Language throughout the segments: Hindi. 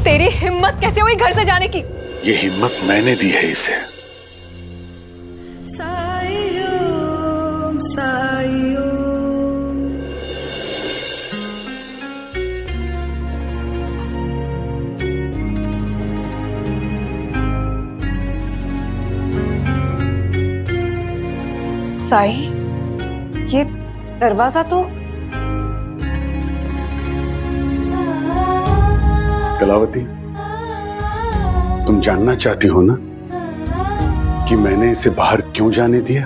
तेरी हिम्मत कैसे हुई घर से जाने की? ये हिम्मत मैंने दी है इसे। साई, ये दरवाजा तो कलावती, तुम जानना चाहती हो ना कि मैंने इसे बाहर क्यों जाने दिया?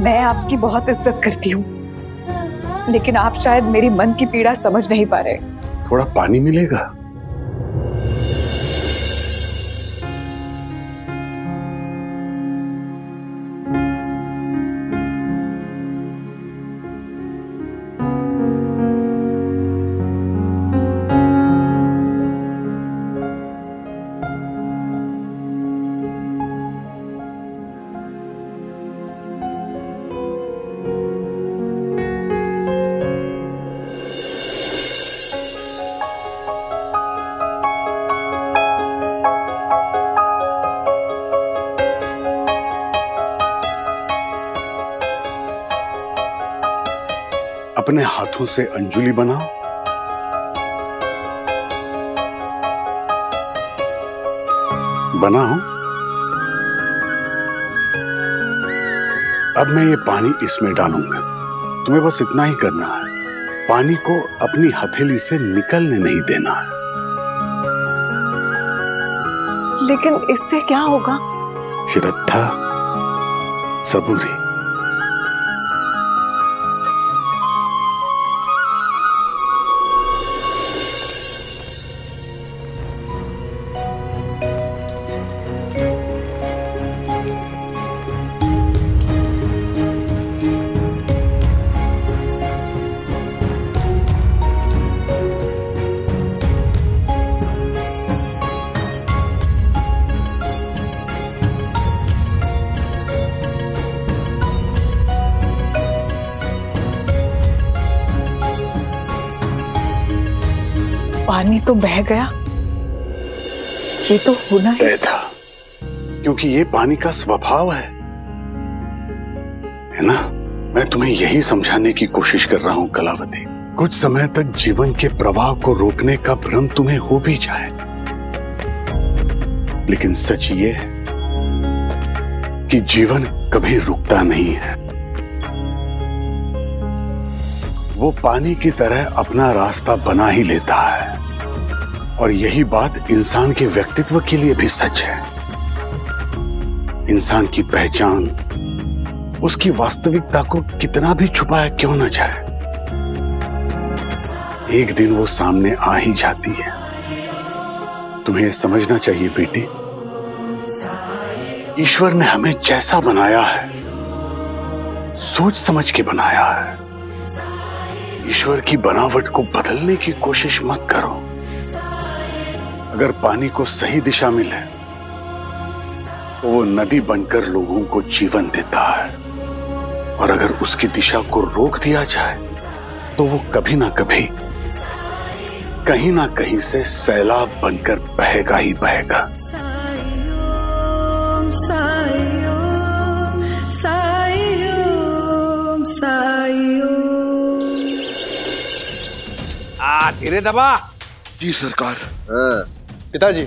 मैं आपकी बहुत इज्जत करती हूँ, लेकिन आप शायद मेरी मन की पीड़ा समझ नहीं पा रहे। थोड़ा पानी मिलेगा? अपने हाथों से अंजुलि बनाओ। बनाओ। अब मैं ये पानी इसमें डालूंगा। तुम्हें बस इतना ही करना है, पानी को अपनी हथेली से निकलने नहीं देना है। लेकिन इससे क्या होगा? श्रद्धा, सबूरी। पानी तो बह गया, ये तो होना तय था, क्योंकि ये पानी का स्वभाव है ना? मैं तुम्हें यही समझाने की कोशिश कर रहा हूं कलावती। कुछ समय तक जीवन के प्रवाह को रोकने का भ्रम तुम्हें हो भी जाए, लेकिन सच ये है कि जीवन कभी रुकता नहीं है। वो पानी की तरह अपना रास्ता बना ही लेता है, और यही बात इंसान के व्यक्तित्व के लिए भी सच है। इंसान की पहचान उसकी वास्तविकता को कितना भी छुपाया क्यों न जाए, एक दिन वो सामने आ ही जाती है। तुम्हें समझना चाहिए बेटी, ईश्वर ने हमें जैसा बनाया है सोच समझ के बनाया है। ईश्वर की बनावट को बदलने की कोशिश मत करो। अगर पानी को सही दिशा मिले तो वो नदी बनकर लोगों को जीवन देता है, और अगर उसकी दिशा को रोक दिया जाए तो वो कभी ना कभी कहीं ना कहीं से सैलाब बनकर बहेगा ही बहेगा। धीरे दबा। जी सरकार। पिताजी,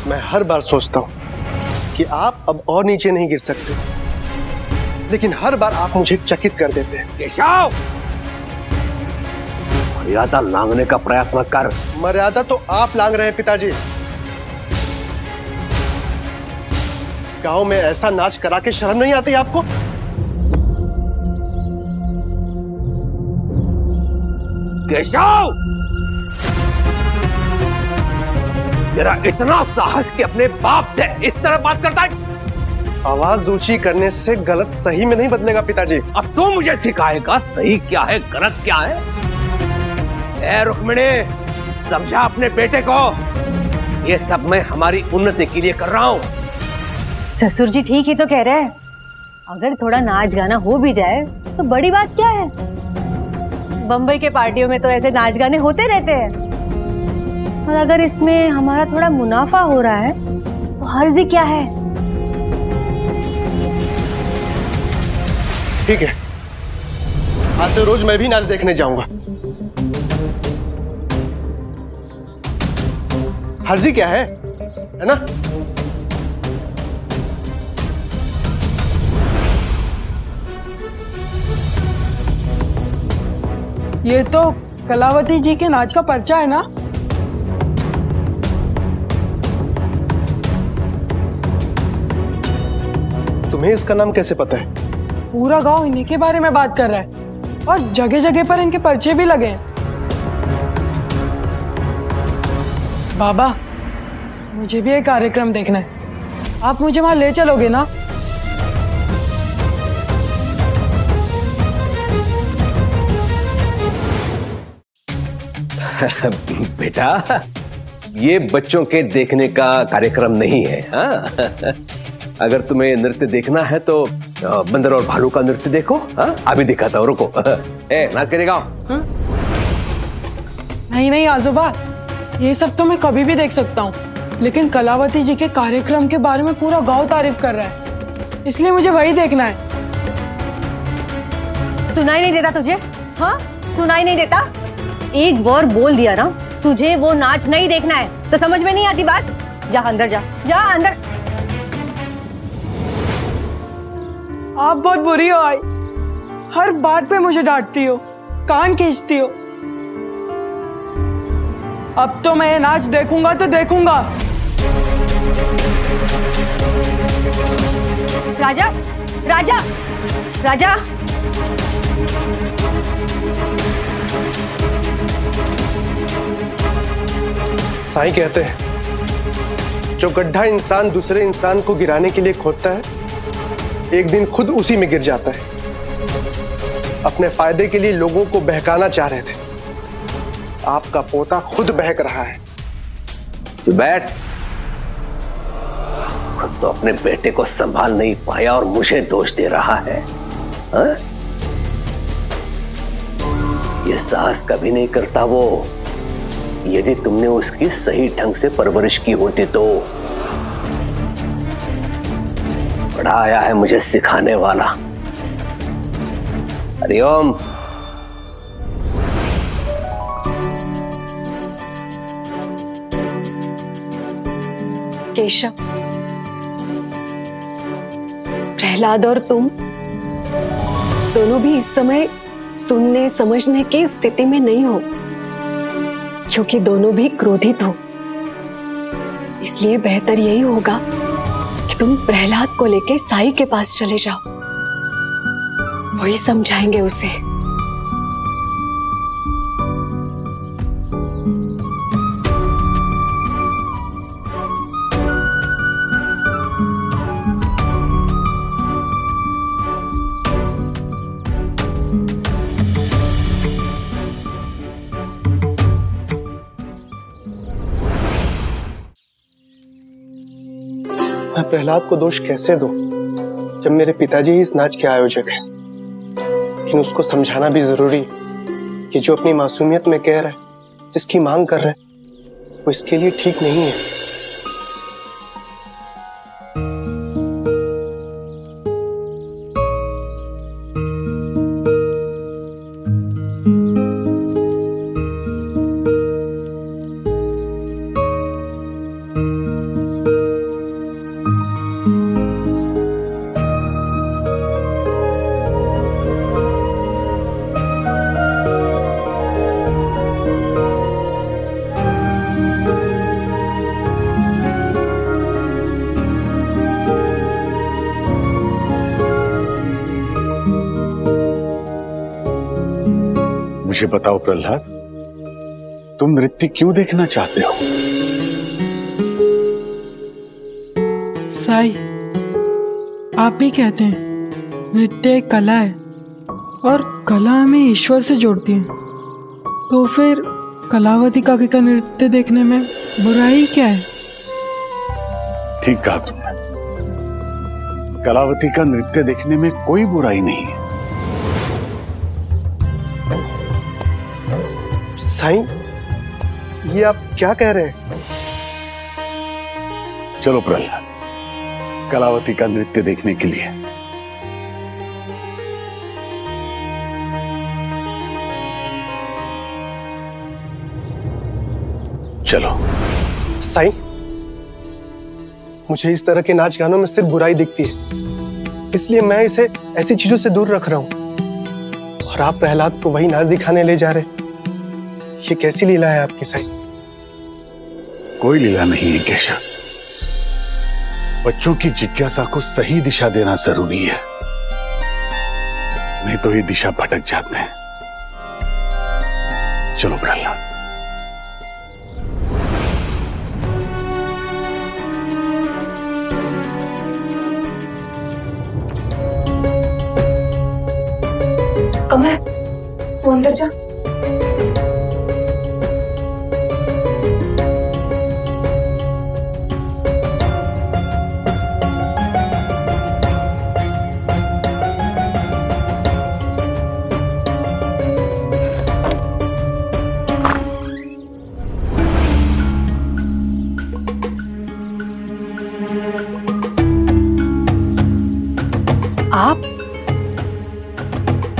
मैं हर बार सोचता हूं कि आप अब और नीचे नहीं गिर सकते, लेकिन हर बार आप मुझे चकित कर देते हैं। केशव, मर्यादा लांघने का प्रयास मत कर। मर्यादा तो आप लांघ रहे हैं पिताजी। गांव में ऐसा नाच करा के शर्म नहीं आती आपको? केशव, तेरा इतना साहस कि अपने बाप से इस तरह बात करता है? आवाज ऊंची करने से गलत सही में नहीं बदलेगा पिताजी। अब तू मुझे सिखाएगा सही क्या है गलत क्या है? ए रुक्मिणी, समझा अपने बेटे को? ये सब मैं हमारी उन्नति के लिए कर रहा हूँ। ससुर जी ठीक ही तो कह रहे हैं। अगर थोड़ा नाच गाना हो भी जाए तो बड़ी बात क्या है। बम्बई के पार्टियों में तो ऐसे नाच गाने होते रहते हैं। और अगर इसमें हमारा थोड़ा मुनाफा हो रहा है तो हर्ज ही क्या है। ठीक है, आज से रोज मैं भी नाच देखने जाऊंगा। हर्जी क्या है ना? ये तो कलावती जी के नाच का पर्चा है ना? तुम्हें इसका नाम कैसे पता है? पूरा गांव इन्हीं के बारे में बात कर रहा है और जगह जगह पर इनके पर्चे भी लगे हैं। बाबा, मुझे भी एक कार्यक्रम देखना है। आप मुझे वहां ले चलोगे ना? बेटा, ये बच्चों के देखने का कार्यक्रम नहीं है। हाँ? अगर तुम्हें नृत्य देखना है तो बंदर और भालू का नृत्य देखो। हाँ? अभी दिखाता हूँ, रुको। नाच करेगा? नहीं नहीं आजोबा, ये सब तो मैं कभी भी देख सकता हूँ, लेकिन कलावती जी के कार्यक्रम के बारे में पूरा गांव तारीफ कर रहा है, इसलिए मुझे वही देखना है। सुनाई नहीं देता तुझे? हाँ, सुनाई नहीं देता? एक बार बोल दिया ना, तुझे वो नाच नहीं देखना है तो समझ में नहीं आती बात? जा अंदर, जा जा अंदर। आप बहुत बुरी हो आई, हर बात पे मुझे डांटती हो, कान खींचती हो। अब तो मैं ये नाच देखूंगा तो देखूंगा। राजा, राजा, राजा। साईं कहते हैं, जो गड्ढा इंसान दूसरे इंसान को गिराने के लिए खोदता है, एक दिन खुद उसी में गिर जाता है। अपने फायदे के लिए लोगों को बहकाना चाह रहे थे, आपका पोता खुद बहक रहा है। बैठ। खुद तो अपने बेटे को संभाल नहीं पाया और मुझे दोष दे रहा है। हा? ये साहस कभी नहीं करता वो। यदि तुमने उसकी सही ढंग से परवरिश की होती तो। बड़ा आया है मुझे सिखाने वाला। हरिओम। केशव, प्रहलाद और तुम दोनों भी इस समय सुनने समझने की स्थिति में नहीं हो, क्योंकि दोनों भी क्रोधित हो। इसलिए बेहतर यही होगा कि तुम प्रहलाद को लेके साई के पास चले जाओ, वही समझाएंगे उसे। मैं प्रहलाद को दोष कैसे दूं, जब मेरे पिताजी ही इस नाच के आयोजक हैं। लेकिन उसको समझाना भी जरूरी है कि जो अपनी मासूमियत में कह रहा है, जिसकी मांग कर रहा है, वो इसके लिए ठीक नहीं है। मुझे बताओ प्रहलाद, तुम नृत्य क्यों देखना चाहते हो? साई, आप भी कहते हैं नृत्य एक कला है और कला हमें ईश्वर से जोड़ती है, तो फिर कलावती काकी का नृत्य देखने में बुराई क्या है? ठीक कहा तुमने। कलावती का नृत्य देखने में कोई बुराई नहीं है। साईं, ये आप क्या कह रहे हैं? चलो प्रहलाद, कलावती का नृत्य देखने के लिए। चलो। साईं, मुझे इस तरह के नाच गानों में सिर्फ बुराई दिखती है, इसलिए मैं इसे ऐसी चीजों से दूर रख रहा हूं। और आप प्रहलाद को वही नाच दिखाने ले जा रहे हैं। ये कैसी लीला है आपकी साईं? कोई लीला नहीं है केशव। बच्चों की जिज्ञासा को सही दिशा देना जरूरी है, नहीं तो ये दिशा भटक जाते हैं। चलो प्रहलाद। कमल, तू अंदर जा।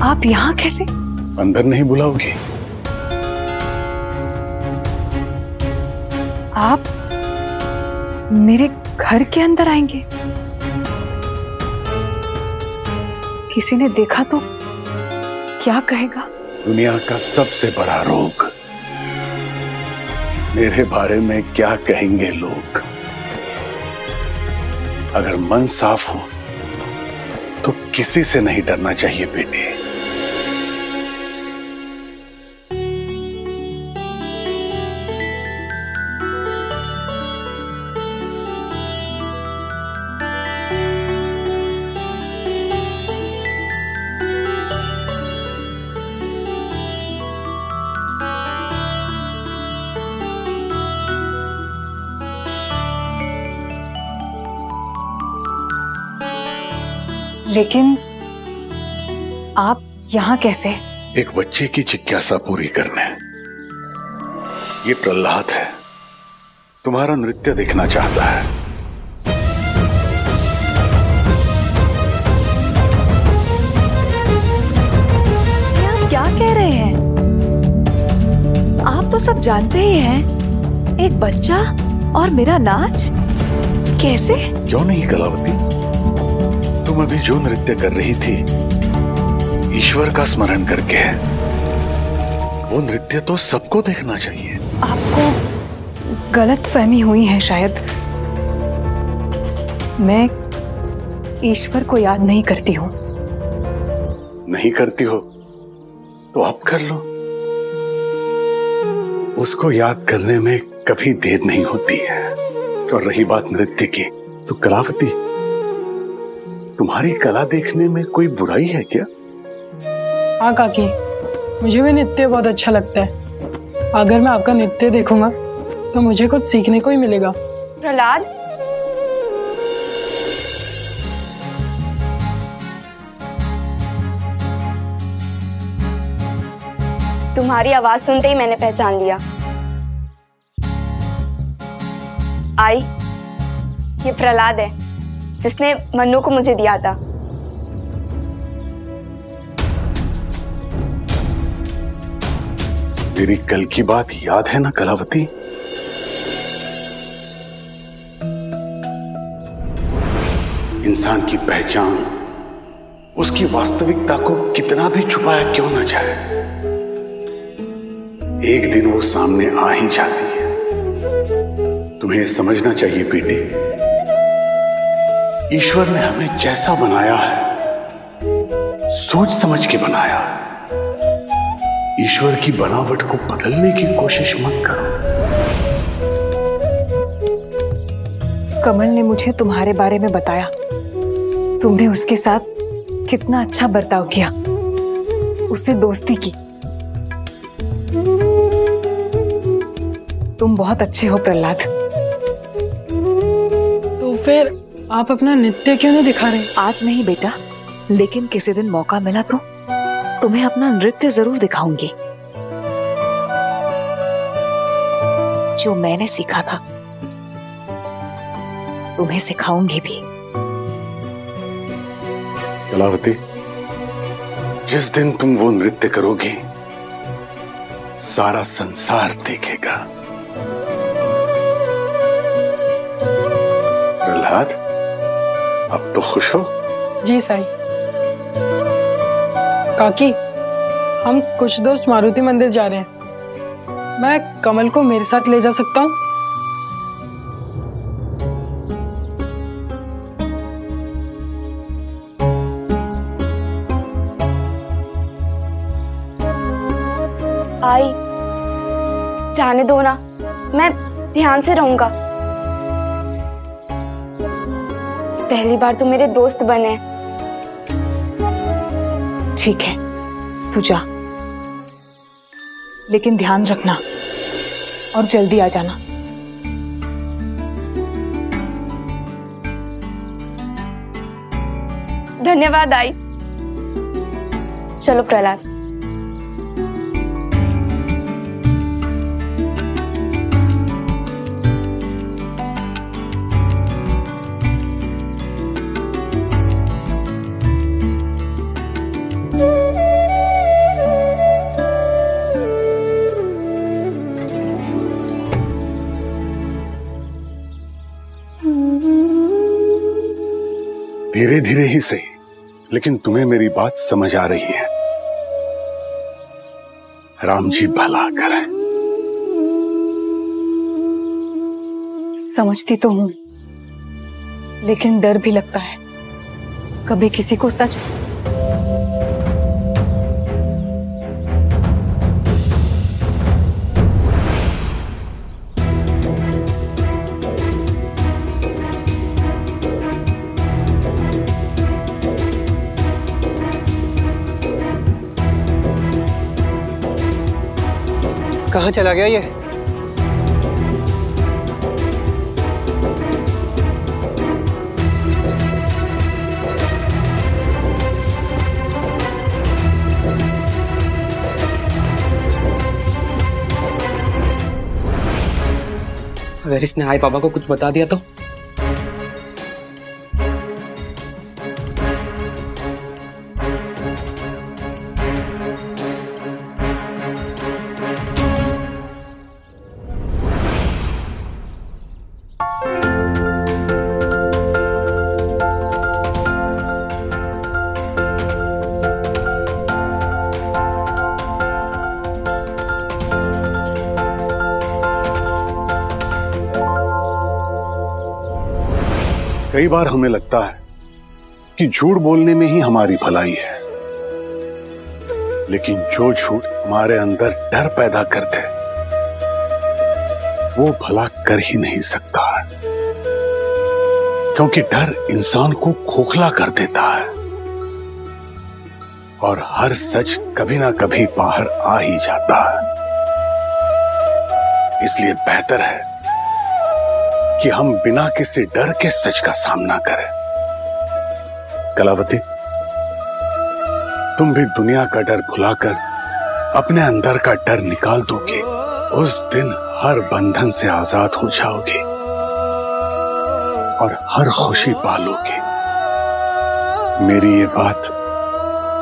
आप यहाँ कैसे? अंदर नहीं बुलाओगे? आप मेरे घर के अंदर आएंगे? किसी ने देखा तो क्या कहेगा? दुनिया का सबसे बड़ा रोग, मेरे बारे में क्या कहेंगे लोग। अगर मन साफ हो तो किसी से नहीं डरना चाहिए बेटे। लेकिन आप यहाँ कैसे? एक बच्चे की जिज्ञासा पूरी करने। ये प्रहलाद है, तुम्हारा नृत्य देखना चाहता है। आप क्या कह रहे हैं? आप तो सब जानते ही हैं, एक बच्चा और मेरा नाच कैसे? क्यों नहीं कलावती, तुम अभी जो नृत्य कर रही थी ईश्वर का स्मरण करके है। वो नृत्य तो सबको देखना चाहिए। आपको गलतफहमी हुई है शायद। मैं ईश्वर को याद नहीं करती हूँ। नहीं करती हो तो अब कर लो। उसको याद करने में कभी देर नहीं होती है। और रही बात नृत्य की, तो कलावती, तुम्हारी कला देखने में कोई बुराई है क्या? हाँ काकी, मुझे भी नृत्य बहुत अच्छा लगता है। अगर मैं आपका नृत्य देखूंगा तो मुझे कुछ सीखने को ही मिलेगा। प्रहलाद, तुम्हारी आवाज सुनते ही मैंने पहचान लिया। आई, ये प्रहलाद है जिसने मन्नू को मुझे दिया था। मेरी कल की बात याद है ना कलावती? इंसान की पहचान उसकी वास्तविकता को कितना भी छुपाया क्यों ना जाए, एक दिन वो सामने आ ही जाती है। तुम्हें समझना चाहिए बेटी, ईश्वर ने हमें जैसा बनाया है सोच समझ के बनाया। ईश्वर की बनावट को बदलने की कोशिश मत करो। कमल ने मुझे तुम्हारे बारे में बताया। तुमने उसके साथ कितना अच्छा बर्ताव किया, उससे दोस्ती की। तुम बहुत अच्छे हो प्रहलाद। तो फिर आप अपना नृत्य क्यों नहीं दिखा रहे? आज नहीं बेटा, लेकिन किसी दिन मौका मिला तो तुम्हें अपना नृत्य जरूर दिखाऊंगी, जो मैंने सीखा था तुम्हें सिखाऊंगी भी। कलावती, जिस दिन तुम वो नृत्य करोगी सारा संसार देखेगा। प्रहलाद, अब तो खुश हो? जी साईं। काकी, हम कुछ दोस्त मारुति मंदिर जा रहे हैं। मैं कमल को मेरे साथ ले जा सकता हूँ? आई, जाने दो ना, मैं ध्यान से रहूंगा। पहली बार तो मेरे दोस्त बने। ठीक है, तू जा, लेकिन ध्यान रखना और जल्दी आ जाना। धन्यवाद आई। चलो प्रहलाद। धीरे धीरे ही सही, लेकिन तुम्हें मेरी बात समझ आ रही है। राम जी भला करे। समझती तो हूं, लेकिन डर भी लगता है। कभी किसी को सच कहाँ चला गया ये? अगर इसने आई पापा को कुछ बता दिया तो? कई बार हमें लगता है कि झूठ बोलने में ही हमारी भलाई है, लेकिन जो झूठ हमारे अंदर डर पैदा कर दे वो भला कर ही नहीं सकता है, क्योंकि डर इंसान को खोखला कर देता है और हर सच कभी ना कभी बाहर आ ही जाता है। इसलिए बेहतर है कि हम बिना किसी डर के सच का सामना करें। कलावती, तुम भी दुनिया का डर भुलाकर अपने अंदर का डर निकाल दोगे, उस दिन हर बंधन से आजाद हो जाओगे और हर खुशी पालोगे। मेरी ये बात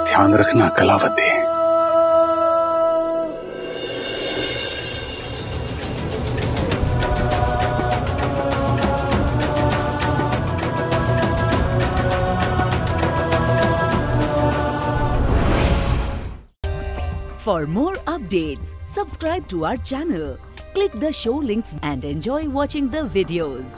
ध्यान रखना Kalavati. For more updates, subscribe to our channel, click the show links and enjoy watching the videos.